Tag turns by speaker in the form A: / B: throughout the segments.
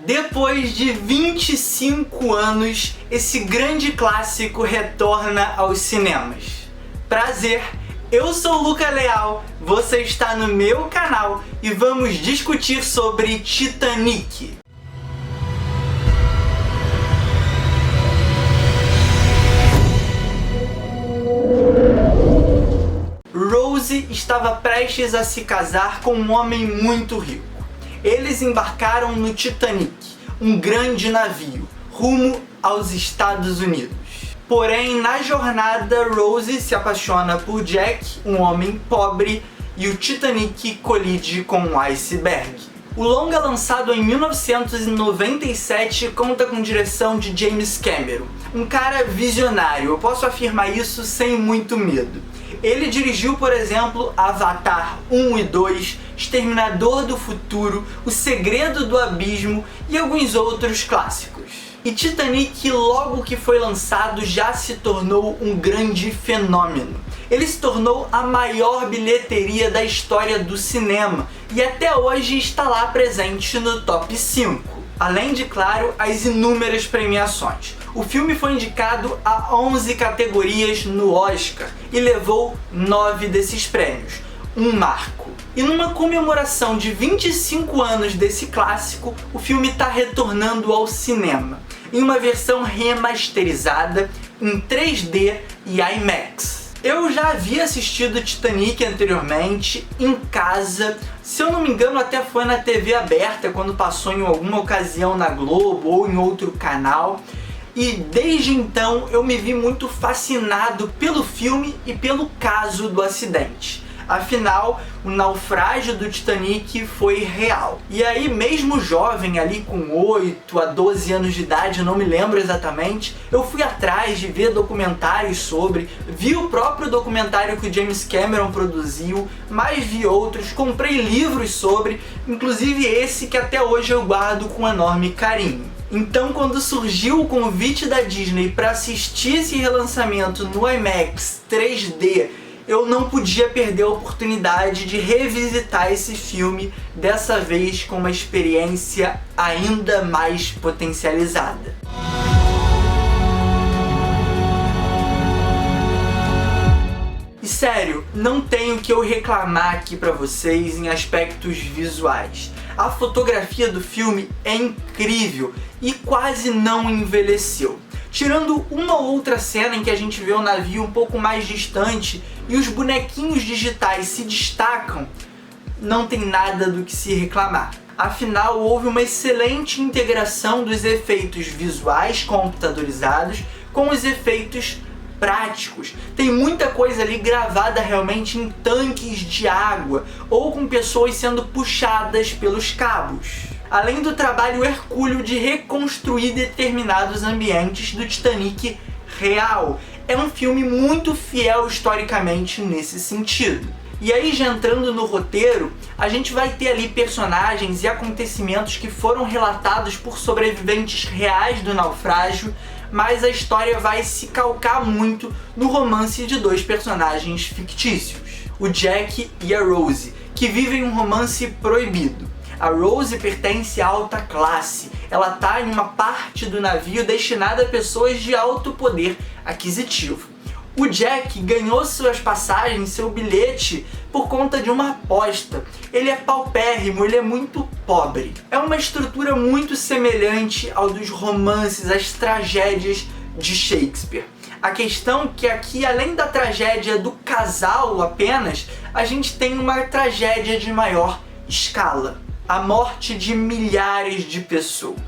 A: Depois de 25 anos, esse grande clássico retorna aos cinemas. Prazer, eu sou o Luca Leal, você está no meu canal e vamos discutir sobre Titanic. Rose estava prestes a se casar com um homem muito rico. Eles embarcaram no Titanic, um grande navio, rumo aos Estados Unidos. Porém, na jornada, Rose se apaixona por Jack, um homem pobre, e o Titanic colide com um iceberg. O longa, lançado em 1997, conta com direção de James Cameron, um cara visionário, eu posso afirmar isso sem muito medo. Ele dirigiu, por exemplo, Avatar 1 e 2, Exterminador do Futuro, O Segredo do Abismo e alguns outros clássicos. E Titanic, logo que foi lançado, já se tornou um grande fenômeno. Ele se tornou a maior bilheteria da história do cinema e até hoje está lá presente no top 5. Além de, claro, as inúmeras premiações. O filme foi indicado a 11 categorias no Oscar e levou 9 desses prêmios, um marco. E numa comemoração de 25 anos desse clássico, o filme está retornando ao cinema, em uma versão remasterizada, em 3D e IMAX. Eu já havia assistido Titanic anteriormente, em casa, se eu não me engano até foi na TV aberta, quando passou em alguma ocasião na Globo ou em outro canal. E desde então eu me vi muito fascinado pelo filme e pelo caso do acidente. Afinal, o naufrágio do Titanic foi real. E aí, mesmo jovem, ali com 8 a 12 anos de idade, eu não me lembro exatamente, eu fui atrás de ver documentários sobre, vi o próprio documentário que o James Cameron produziu, mas vi outros, comprei livros sobre, inclusive esse que até hoje eu guardo com enorme carinho. Então, quando surgiu o convite da Disney para assistir esse relançamento no IMAX 3D, eu não podia perder a oportunidade de revisitar esse filme, dessa vez com uma experiência ainda mais potencializada. E sério, não tenho o que eu reclamar aqui pra vocês em aspectos visuais. A fotografia do filme é incrível e quase não envelheceu. Tirando uma ou outra cena em que a gente vê o navio um pouco mais distante e os bonequinhos digitais se destacam, não tem nada do que se reclamar. Afinal, houve uma excelente integração dos efeitos visuais computadorizados com os efeitos práticos. Tem muita coisa ali gravada realmente em tanques de água ou com pessoas sendo puxadas pelos cabos. Além do trabalho hercúleo de reconstruir determinados ambientes do Titanic real. É um filme muito fiel historicamente nesse sentido. E aí, já entrando no roteiro, a gente vai ter ali personagens e acontecimentos que foram relatados por sobreviventes reais do naufrágio, mas a história vai se calcar muito no romance de dois personagens fictícios, o Jack e a Rose, que vivem um romance proibido. A Rose pertence à alta classe, ela está em uma parte do navio destinada a pessoas de alto poder aquisitivo. O Jack ganhou suas passagens, seu bilhete, por conta de uma aposta. Ele é paupérrimo, ele é muito pobre. É uma estrutura muito semelhante ao dos romances, às tragédias de Shakespeare. A questão é que aqui, além da tragédia do casal apenas, a gente tem uma tragédia de maior escala. A morte de milhares de pessoas.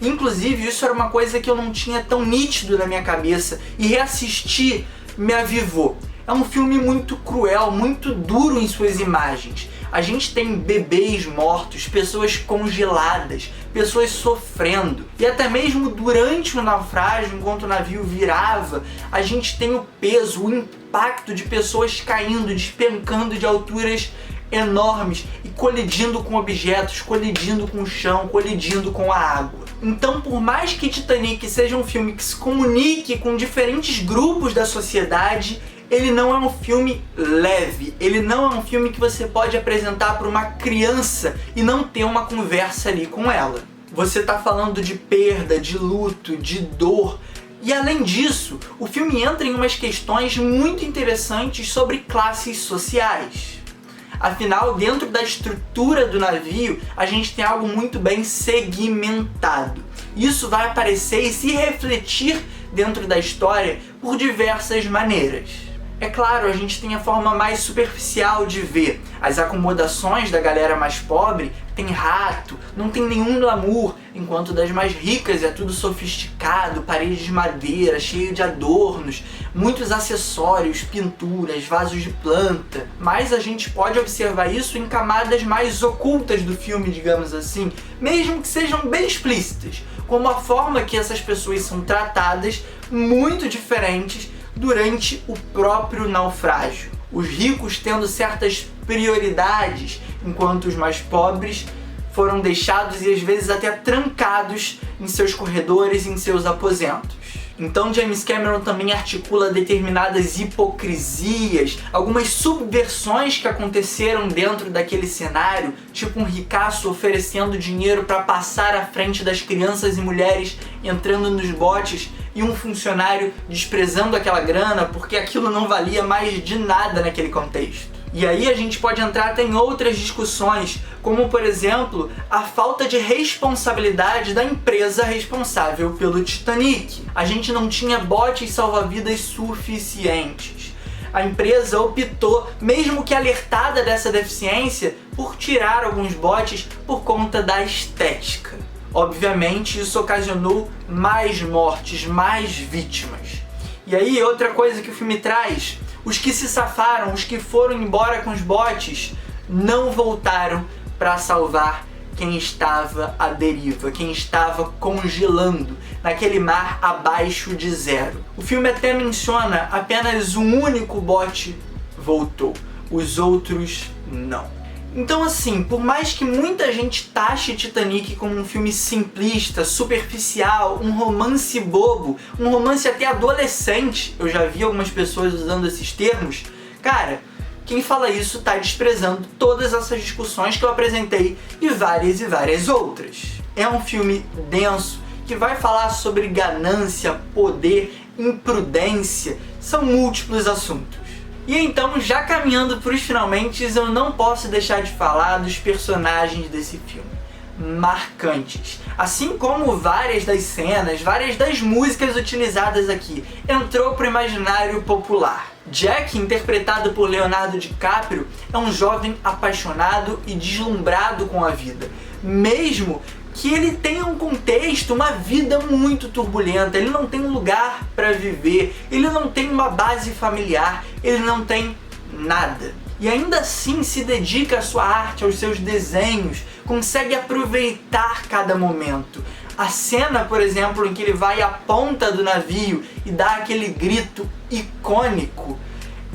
A: Inclusive, isso era uma coisa que eu não tinha tão nítido na minha cabeça e reassistir me avivou. É um filme muito cruel, muito duro em suas imagens. A gente tem bebês mortos, pessoas congeladas, pessoas sofrendo. E até mesmo durante o naufrágio, enquanto o navio virava, a gente tem o peso, o impacto de pessoas caindo, despencando de alturas enormes e colidindo com objetos, colidindo com o chão, colidindo com a água. Então, por mais que Titanic seja um filme que se comunique com diferentes grupos da sociedade, ele não é um filme leve, ele não é um filme que você pode apresentar para uma criança e não ter uma conversa ali com ela. Você tá falando de perda, de luto, de dor. E além disso, o filme entra em umas questões muito interessantes sobre classes sociais. Afinal, dentro da estrutura do navio, a gente tem algo muito bem segmentado. Isso vai aparecer e se refletir dentro da história por diversas maneiras. É claro, a gente tem a forma mais superficial de ver. As acomodações da galera mais pobre tem rato, não tem nenhum glamour, enquanto das mais ricas é tudo sofisticado, paredes de madeira, cheio de adornos, muitos acessórios, pinturas, vasos de planta. Mas a gente pode observar isso em camadas mais ocultas do filme, digamos assim, mesmo que sejam bem explícitas, como a forma que essas pessoas são tratadas, muito diferentes durante o próprio naufrágio. Os ricos tendo certas prioridades, enquanto os mais pobres foram deixados e às vezes até trancados em seus corredores e em seus aposentos. Então James Cameron também articula determinadas hipocrisias, algumas subversões que aconteceram dentro daquele cenário, tipo um ricaço oferecendo dinheiro para passar à frente das crianças e mulheres entrando nos botes e um funcionário desprezando aquela grana porque aquilo não valia mais de nada naquele contexto. E aí a gente pode entrar até em outras discussões, como por exemplo, a falta de responsabilidade da empresa responsável pelo Titanic. A gente não tinha botes salva-vidas suficientes. A empresa optou, mesmo que alertada dessa deficiência, por tirar alguns botes por conta da estética. Obviamente isso ocasionou mais mortes, mais vítimas. E aí outra coisa que o filme traz: os que se safaram, os que foram embora com os botes, não voltaram para salvar quem estava à deriva, quem estava congelando naquele mar abaixo de zero. O filme até menciona apenas um único bote voltou, os outros não. Então assim, por mais que muita gente taxe Titanic como um filme simplista, superficial, um romance bobo, um romance até adolescente, eu já vi algumas pessoas usando esses termos, cara, quem fala isso tá desprezando todas essas discussões que eu apresentei e várias outras. É um filme denso, que vai falar sobre ganância, poder, imprudência, são múltiplos assuntos. E então, já caminhando para os finalmente, eu não posso deixar de falar dos personagens desse filme. Marcantes. Assim como várias das cenas, várias das músicas utilizadas aqui, entrou para o imaginário popular. Jack, interpretado por Leonardo DiCaprio, é um jovem apaixonado e deslumbrado com a vida. Mesmo que ele tenha um contexto, uma vida muito turbulenta, ele não tem um lugar para viver, ele não tem uma base familiar, ele não tem nada. E ainda assim se dedica à sua arte, aos seus desenhos, consegue aproveitar cada momento. A cena, por exemplo, em que ele vai à ponta do navio e dá aquele grito icônico,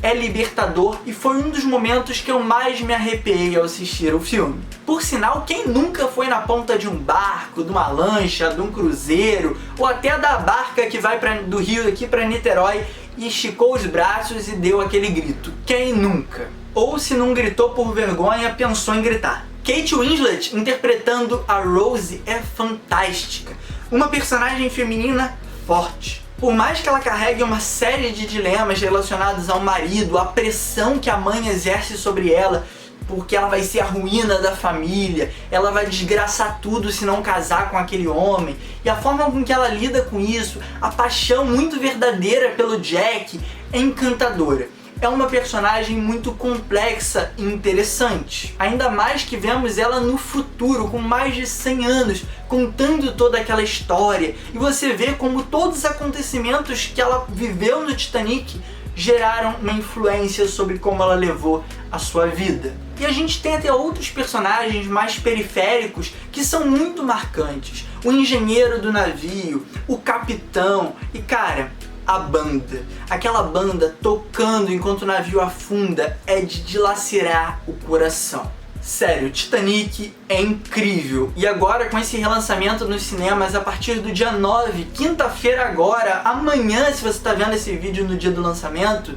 A: é libertador e foi um dos momentos que eu mais me arrepiei ao assistir o filme. Por sinal, quem nunca foi na ponta de um barco, de uma lancha, de um cruzeiro, ou até da barca que vai do Rio aqui para Niterói e esticou os braços e deu aquele grito? Quem nunca? Ou se não gritou por vergonha, pensou em gritar. Kate Winslet interpretando a Rose é fantástica. Uma personagem feminina forte. Por mais que ela carregue uma série de dilemas relacionados ao marido, a pressão que a mãe exerce sobre ela, porque ela vai ser a ruína da família, ela vai desgraçar tudo se não casar com aquele homem, e a forma com que ela lida com isso, a paixão muito verdadeira pelo Jack, é encantadora. É uma personagem muito complexa e interessante. Ainda mais que vemos ela no futuro, com mais de 100 anos, contando toda aquela história. E você vê como todos os acontecimentos que ela viveu no Titanic geraram uma influência sobre como ela levou a sua vida. E a gente tem até outros personagens mais periféricos que são muito marcantes. O engenheiro do navio, o capitão e, cara, a banda. Aquela banda tocando enquanto o navio afunda é de dilacerar o coração. Sério, Titanic é incrível. E agora com esse relançamento nos cinemas a partir do dia 9, quinta-feira agora, amanhã, se você está vendo esse vídeo no dia do lançamento,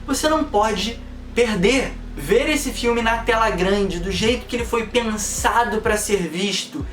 A: você não pode perder. Ver esse filme na tela grande, do jeito que ele foi pensado para ser visto,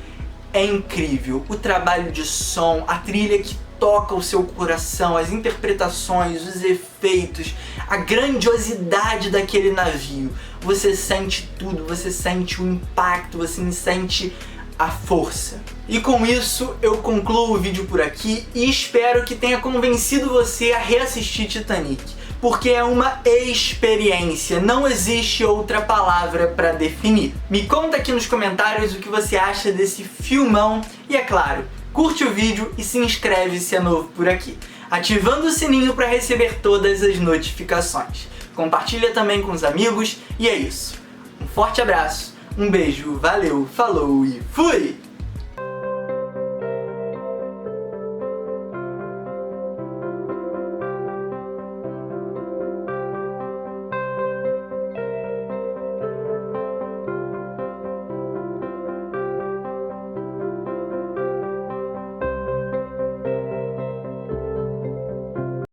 A: é incrível. O trabalho de som, a trilha que toca o seu coração, as interpretações, os efeitos, a grandiosidade daquele navio. Você sente tudo, você sente o impacto, você sente a força. E com isso eu concluo o vídeo por aqui e espero que tenha convencido você a reassistir Titanic, porque é uma experiência, não existe outra palavra para definir. Me conta aqui nos comentários o que você acha desse filmão e, é claro, curte o vídeo e se inscreve se é novo por aqui, ativando o sininho para receber todas as notificações. Compartilha também com os amigos e é isso. Um forte abraço, um beijo, valeu, falou e fui!